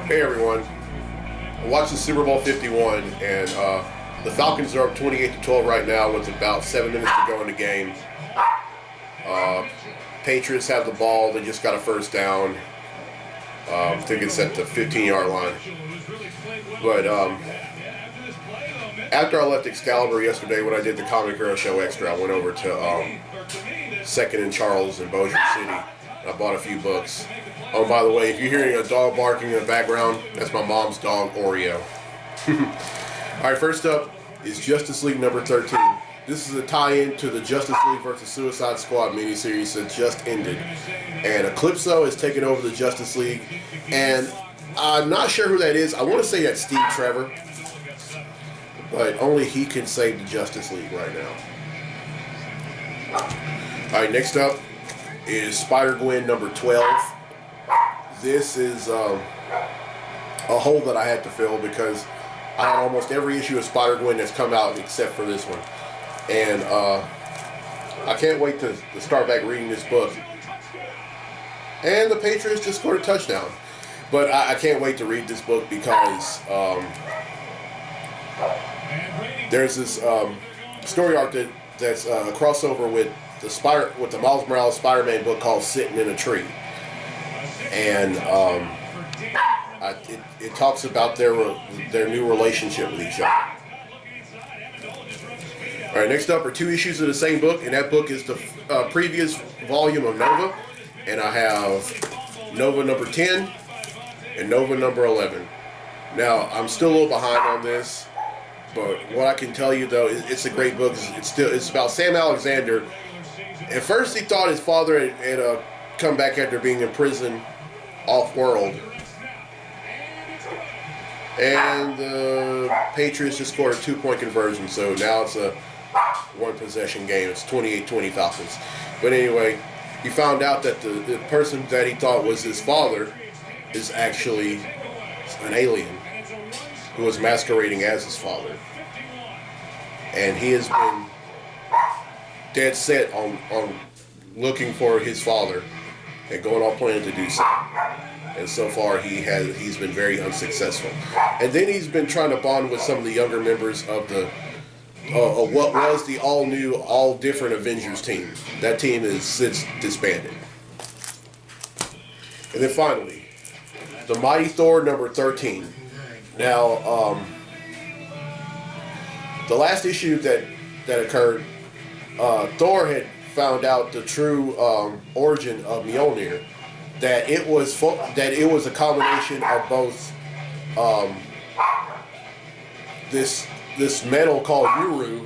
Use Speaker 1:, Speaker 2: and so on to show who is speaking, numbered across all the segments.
Speaker 1: Hey everyone, I'm watching Super Bowl 51 and the Falcons are up 28-12 right now with about 7 minutes to go in the game. Patriots have the ball, they just got a first down. I think it's at the 15-yard line. But after I left Excalibur yesterday when I did the Comic Hero Show Extra, I went over to 2nd and Charles in Bossier City. I bought a few books. Oh, by the way, if you're hearing a dog barking in the background, that's my mom's dog, Oreo. Alright, first up is Justice League number 13. This is a tie-in to the Justice League vs. Suicide Squad miniseries that just ended. And Eclipso has taken over the Justice League. And I'm not sure who that is. I want to say that's Steve Trevor. But only he can save the Justice League right now. Alright, next up is Spider-Gwen number 12. This is a hole that I had to fill because I had almost every issue of Spider-Gwen that's come out except for this one. And I can't wait to start back reading this book. And the Patriots just scored a touchdown. But I can't wait to read this book because there's this story arc that's a crossover with the Miles Morales Spider-Man book called Sitting in a Tree. And it talks about their new relationship with each other. All right, next up are 2 issues of the same book, and that book is the previous volume of Nova. And I have Nova number 10 and Nova number 11. Now, I'm still a little behind on this, but what I can tell you, though, it's a great book. It's about Sam Alexander. At first, he thought his father had come back after being in prison off-world. And the Patriots just scored a 2-point conversion, so now it's a 1-possession game. It's 28-20 Falcons. But anyway, he found out that the person that he thought was his father is actually an alien who was masquerading as his father. And he has been dead set on looking for his father and going on plan to do so. And so far he's been very unsuccessful. And then he's been trying to bond with some of the younger members of what was the all-new, all-different Avengers team. That team is since disbanded. And then finally, The Mighty Thor number 13. Now, the last issue that occurred, Thor had found out the true origin of Mjolnir. That it was a combination of both this metal called Uru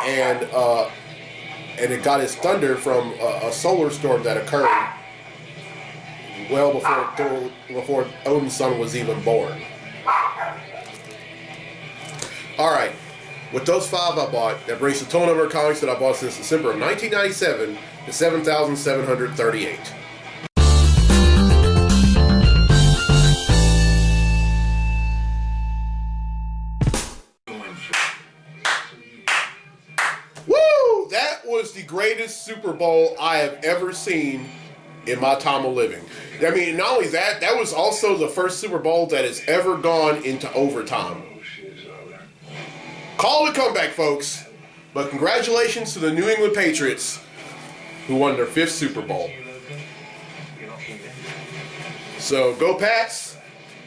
Speaker 1: and it got its thunder from a solar storm that occurred well before Odin's son was even born. All right, with those 5 I bought, that brings the total number of comics that I bought since December of 1997 to 7,738. Was the greatest Super Bowl I have ever seen in my time of living. I mean, not only that, that was also the first Super Bowl that has ever gone into overtime. Call it a comeback, folks. But congratulations to the New England Patriots, who won their 5th Super Bowl. So go Pats,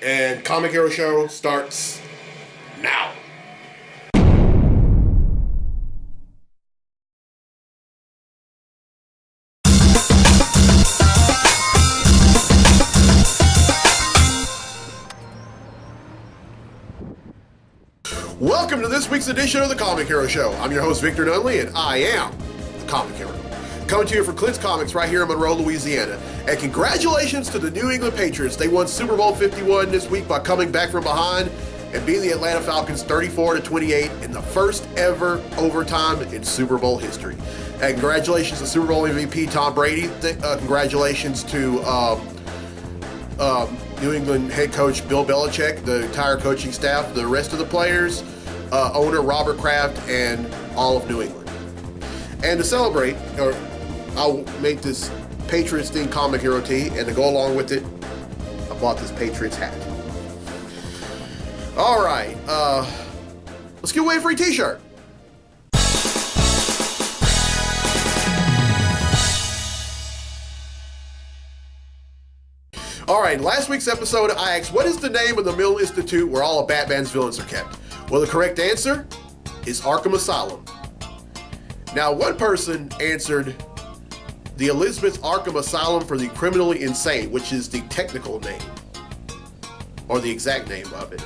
Speaker 1: and Comic Hero Show starts now. Welcome to this week's edition of the Comic Hero Show. I'm your host, Victor Nunley, and I am the Comic Hero. Coming to you for Clint's Comics right here in Monroe, Louisiana. And congratulations to the New England Patriots. They won Super Bowl 51 this week by coming back from behind and beating the Atlanta Falcons 34-28 in the first ever overtime in Super Bowl history. And congratulations to Super Bowl MVP Tom Brady. Congratulations to New England head coach Bill Belichick, the entire coaching staff, the rest of the players, owner Robert Kraft, and all of New England. And to celebrate, I'll make this Patriots themed comic hero tee, and to go along with it, I bought this Patriots hat. All right, let's give away a free t-shirt. All right, last week's episode, I asked, what is the name of the mental institute where all of Batman's villains are kept? Well, the correct answer is Arkham Asylum. Now, one person answered the Elizabeth Arkham Asylum for the criminally insane, which is the technical name, or the exact name of it.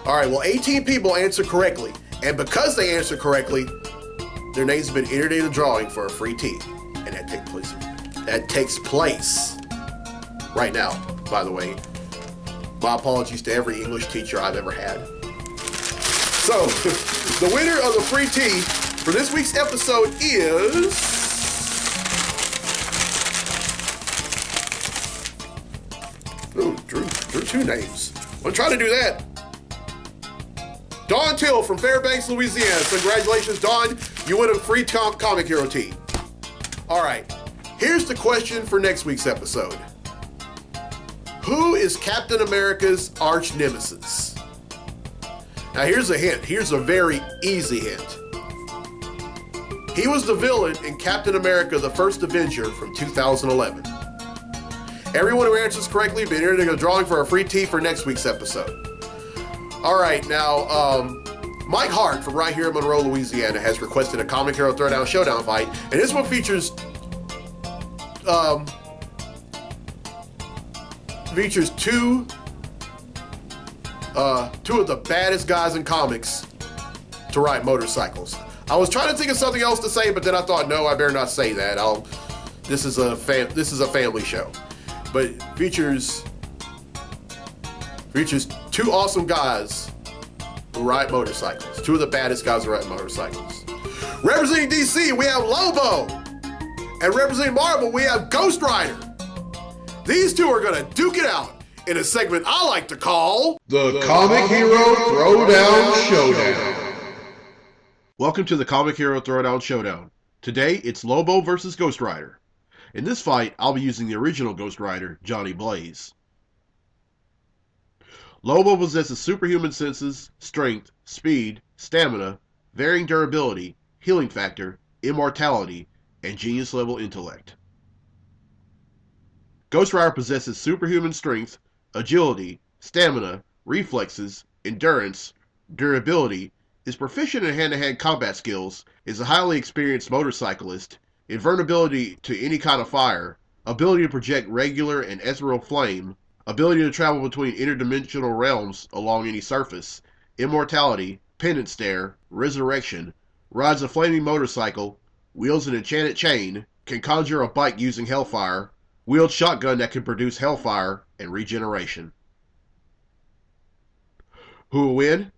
Speaker 1: All right, well, 18 people answered correctly, and because they answered correctly, their names have been entered in the drawing for a free tee, and that takes place right now, by the way. My apologies to every English teacher I've ever had. So, the winner of the free tee for this week's episode is... Ooh, drew two names. I'm trying to do that. Dawn Till from Fairbanks, Louisiana. Congratulations, Dawn. You win a free Comic Hero tee. All right, here's the question for next week's episode. Who is Captain America's arch-nemesis? Now here's a hint. Here's a very easy hint. He was the villain in Captain America: The First Avenger from 2011. Everyone who answers correctly will be entered in a drawing for a free tee for next week's episode. All right, now, Mike Hart from right here in Monroe, Louisiana has requested a Comic Hero Throwdown Showdown fight, and this one features two of the baddest guys in comics to ride motorcycles. I was trying to think of something else to say, but then I thought, no, I better not say that. This is a family show, but features two awesome guys who ride motorcycles. Two of the baddest guys who ride motorcycles. Representing DC, we have Lobo, and representing Marvel, we have Ghost Rider. These two are gonna duke it out in a segment I like to call the Comic Hero Throwdown Showdown. Welcome to the Comic Hero Throwdown Showdown. Today, it's Lobo versus Ghost Rider. In this fight, I'll be using the original Ghost Rider, Johnny Blaze. Lobo possesses superhuman senses, strength, speed, stamina, varying durability, healing factor, immortality, and genius-level intellect. Ghost Rider possesses superhuman strength, agility, stamina, reflexes, endurance, durability, is proficient in hand-to-hand combat skills, is a highly experienced motorcyclist, invulnerability to any kind of fire, ability to project regular and ethereal flame, ability to travel between interdimensional realms along any surface, immortality, pendant stare, resurrection, rides a flaming motorcycle, wields an enchanted chain, can conjure a bike using hellfire, wields shotgun that can produce hellfire and regeneration. Who will win?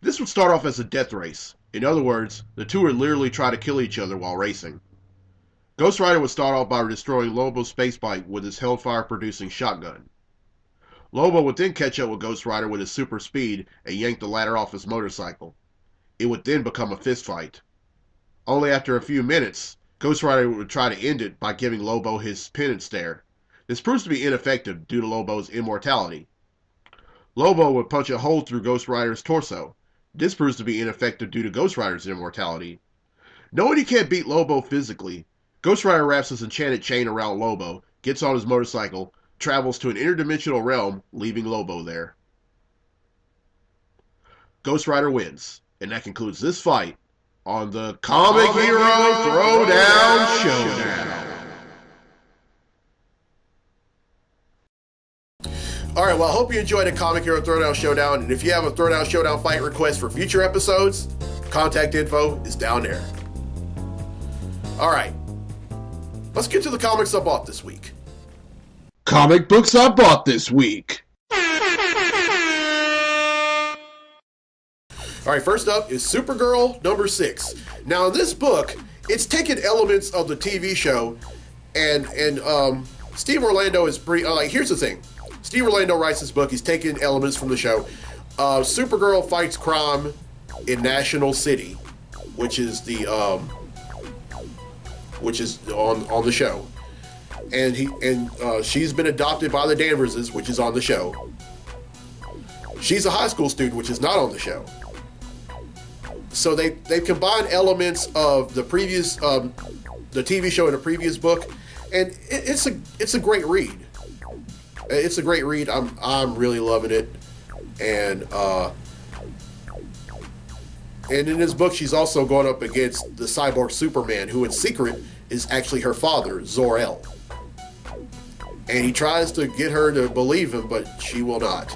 Speaker 1: This would start off as a death race. In other words, the two would literally try to kill each other while racing. Ghost Rider would start off by destroying Lobo's space bike with his hellfire-producing shotgun. Lobo would then catch up with Ghost Rider with his super speed and yank the latter off his motorcycle. It would then become a fist fight. Only after a few minutes, Ghost Rider would try to end it by giving Lobo his pendant stare. This proves to be ineffective due to Lobo's immortality. Lobo would punch a hole through Ghost Rider's torso. This proves to be ineffective due to Ghost Rider's immortality. Knowing he can't beat Lobo physically, Ghost Rider wraps his enchanted chain around Lobo, gets on his motorcycle, travels to an interdimensional realm, leaving Lobo there. Ghost Rider wins, and that concludes this fight on the Comic Hero Throwdown Showdown. Alright, well, I hope you enjoyed the Comic Hero Throwdown Showdown, and if you have a Throwdown Showdown fight request for future episodes, contact info is down there. Alright, let's get to the comics I bought this week. Comic books I bought this week. Alright, first up is Supergirl number 6. Now, in this book, it's taken elements of the TV show, and Steve Orlando is pretty, here's the thing. Steve Orlando writes this book, he's taking elements from the show. Supergirl fights crime in National City, which is the, which is on the show. and she's been adopted by the Danverses, which is on the show. She's a high school student, which is not on the show. So they've combined elements of the previous the TV show and the previous book, and it's a great read. It's a great read. I'm really loving it, and in this book she's also going up against the cyborg Superman, who in secret is actually her father, Zor-El. And he tries to get her to believe him, but she will not.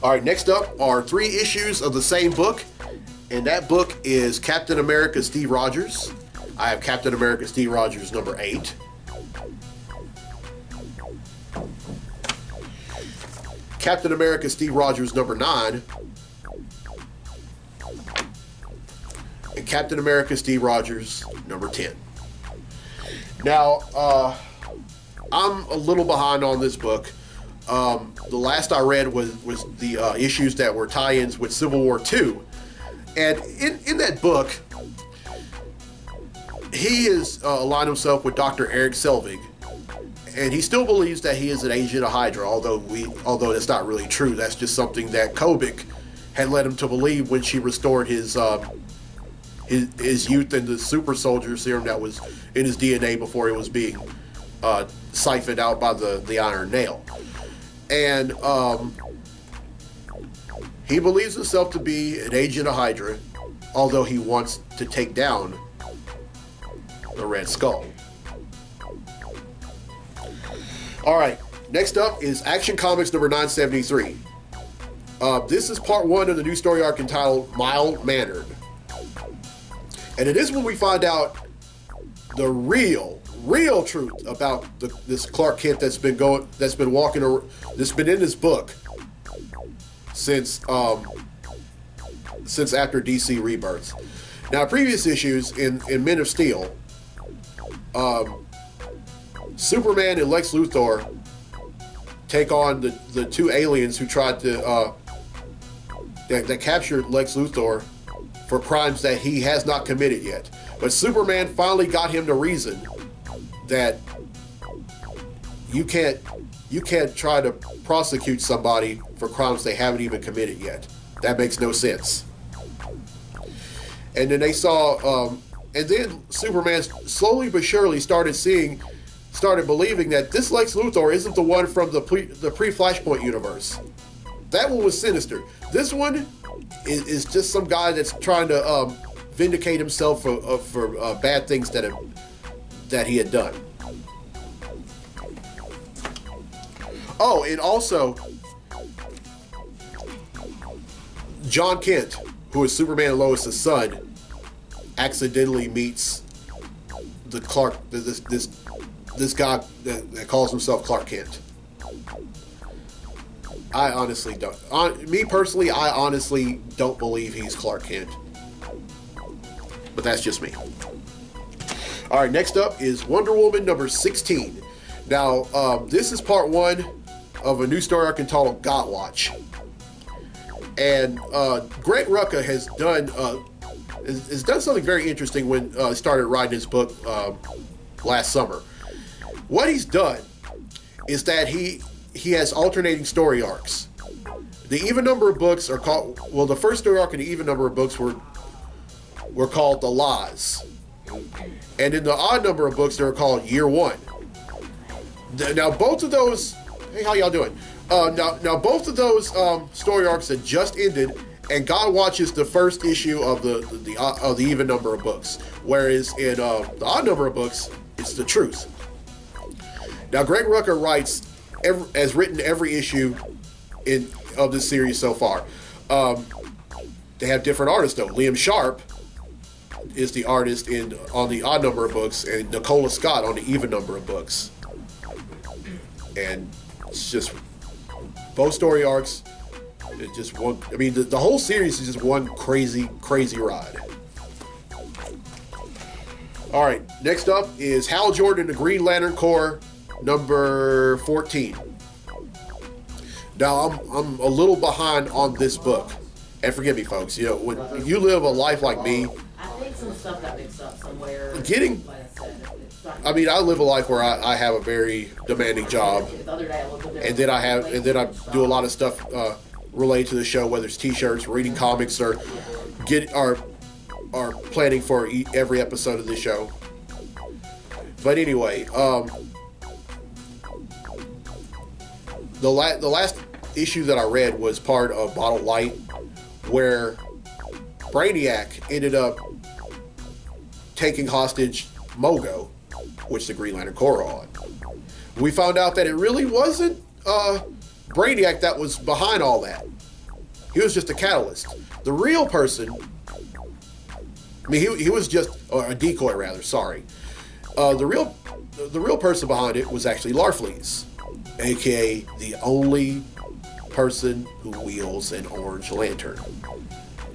Speaker 1: All right, next up are 3 issues of the same book, and that book is Captain America Steve Rogers. I have Captain America Steve Rogers number 8. Captain America Steve Rogers number 9. And Captain America Steve Rogers number 10. Now, I'm a little behind on this book. The last I read was the issues that were tie-ins with Civil War II. And in that book, he is aligned himself with Dr. Eric Selvig. And he still believes that he is an agent of Hydra, although that's not really true. That's just something that Kobik had led him to believe when she restored his youth and the super soldier serum that was in his DNA before it was being siphoned out by the Iron Nail. And he believes himself to be an agent of Hydra, although he wants to take down the Red Skull. All right, next up is Action Comics number 973. This is part 1 of the new story arc entitled Mild-Mannered. And it is when we find out the real truth about this Clark Kent that's been in this book since after DC Rebirth. Now, previous issues in Men of Steel, Superman and Lex Luthor take on the 2 aliens who tried to that captured Lex Luthor for crimes that he has not committed yet. But Superman finally got him to reason that you can't try to prosecute somebody for crimes they haven't even committed yet. That makes no sense. And then they saw, and then Superman slowly but surely started believing that this Lex Luthor isn't the one from the pre-Flashpoint universe. That one was sinister. This one is just some guy that's trying to vindicate himself for bad things that he had done. Oh, and also John Kent, who is Superman and Lois' son, accidentally meets the Clark, this guy that calls himself Clark Kent. I honestly don't. Me personally, I honestly don't believe he's Clark Kent. But that's just me. All right, next up is Wonder Woman number 16. Now, this is part 1 of a new story arc entitled Godwatch. And Greg Rucka has done something very interesting when he started writing his book last summer. What he's done is that he has alternating story arcs. The even number of books are called, well, the first story arc in the even number of books were called The Laws. And in the odd number of books, they were called Year One. Now, both of those, hey, how y'all doing? Now both of those story arcs had just ended, and Godwatch is the first issue of the even number of books, whereas in the odd number of books, it's the truth. Now, Greg Rucka has written every issue of this series so far. They have different artists though. Liam Sharp is the artist on the odd number of books, and Nicola Scott on the even number of books. And it's just both story arcs. It's just one. I mean, the whole series is just one crazy ride. All right, next up is Hal Jordan, the Green Lantern Corps, number 14. Now I'm a little behind on this book, and forgive me, folks. You know, when you live a life like me,
Speaker 2: I think some stuff got mixed up somewhere.
Speaker 1: Getting I mean, I live a life where I have a very demanding job, and then I do a lot of stuff related to the show, whether it's T-shirts, reading comics, or planning for every episode of the show. But anyway, the last issue that I read was part of Bottled Light, where Brainiac ended up taking hostage Mogo, which the Green Lantern Corps on. We found out that it really wasn't Brainiac that was behind all that. He was just a catalyst. The real person, I mean, he was just a decoy, rather. Sorry. The real person behind it was actually Larfleeze, aka the only person who wields an orange lantern.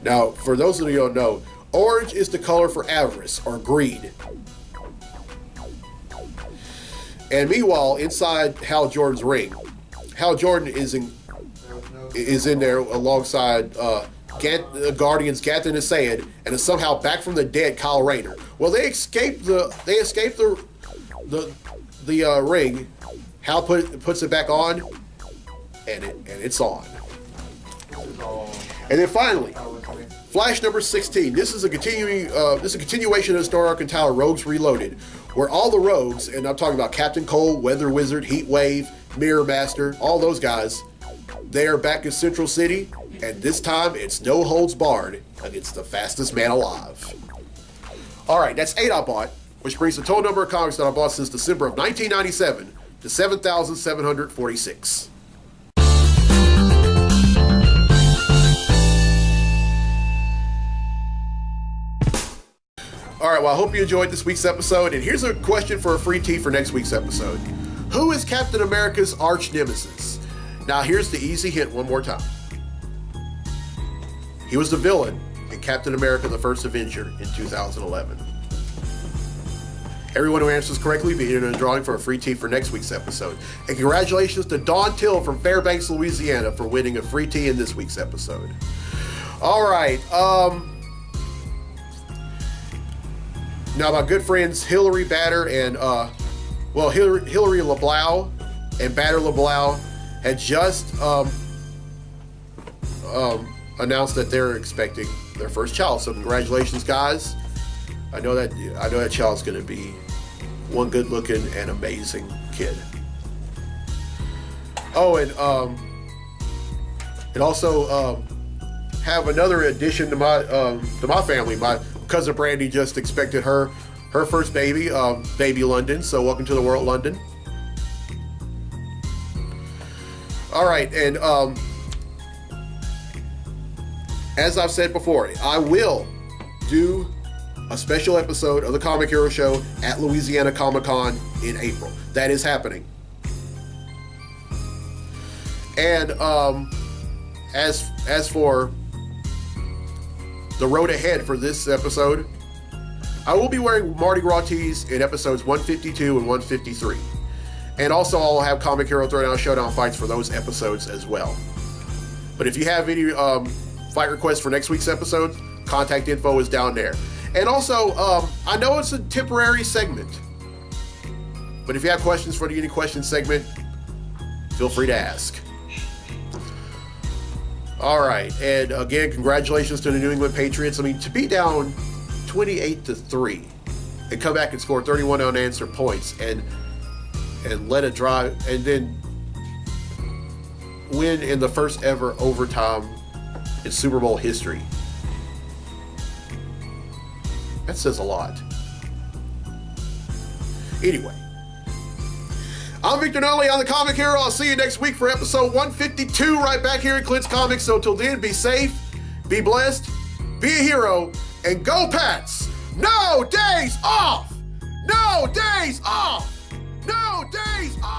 Speaker 1: Now, for those of you who don't know, orange is the color for avarice or greed. And meanwhile, inside Hal Jordan's ring, Hal Jordan is in there alongside Guardians Gathan and Sayid, and is somehow back from the dead Kyle Rayner. Well, they escaped the ring. Hal puts it back on, and it's on. And then finally, Flash number 16. This is a continuation of the story arc entitled Rogues Reloaded, where all the rogues, and I'm talking about Captain Cold, Weather Wizard, Heat Wave, Mirror Master, all those guys, they are back in Central City, and this time it's no holds barred against the fastest man alive. All right, that's 8 I bought, which brings the total number of comics that I bought since December of 1997 to 7,746. All right, well, I hope you enjoyed this week's episode, and here's a question for a free tee for next week's episode. Who is Captain America's arch-nemesis? Now, here's the easy hint one more time. He was the villain in Captain America: The First Avenger in 2011. Everyone who answers correctly will be entered in a drawing for a free tee for next week's episode. And congratulations to Dawn Till from Fairbanks, Louisiana for winning a free tee in this week's episode. All right, now, my good friends Hillary Batter and, Hillary LeBlau and Batter LeBlau had just announced that they're expecting their first child. So congratulations, guys. I know that child's going to be one good-looking and amazing kid. Oh, and also have another addition to my family. My cousin Brandy just expected her first baby, baby London. So welcome to the world, London. All right, and as I've said before, I will do a special episode of the Comic Hero Show at Louisiana Comic-Con in April. That is happening. And as for the road ahead for this episode, I will be wearing Mardi Gras tees in episodes 152 and 153. And also I'll have Comic Hero Throwdown Showdown fights for those episodes as well. But if you have any fight requests for next week's episode, contact info is down there. And also, I know it's a temporary segment, but if you have questions for the Any Questions segment, feel free to ask. All right, and again, congratulations to the New England Patriots. I mean, to be down 28-3 and come back and score 31 unanswered points and let it drive, and then win in the first ever overtime in Super Bowl history. That says a lot. Anyway, I'm Victor Nunley on the Comic Hero. I'll see you next week for episode 152 right back here at Clint's Comics. So till then, be safe, be blessed, be a hero, and go Pats! No days off! No days off! No days off!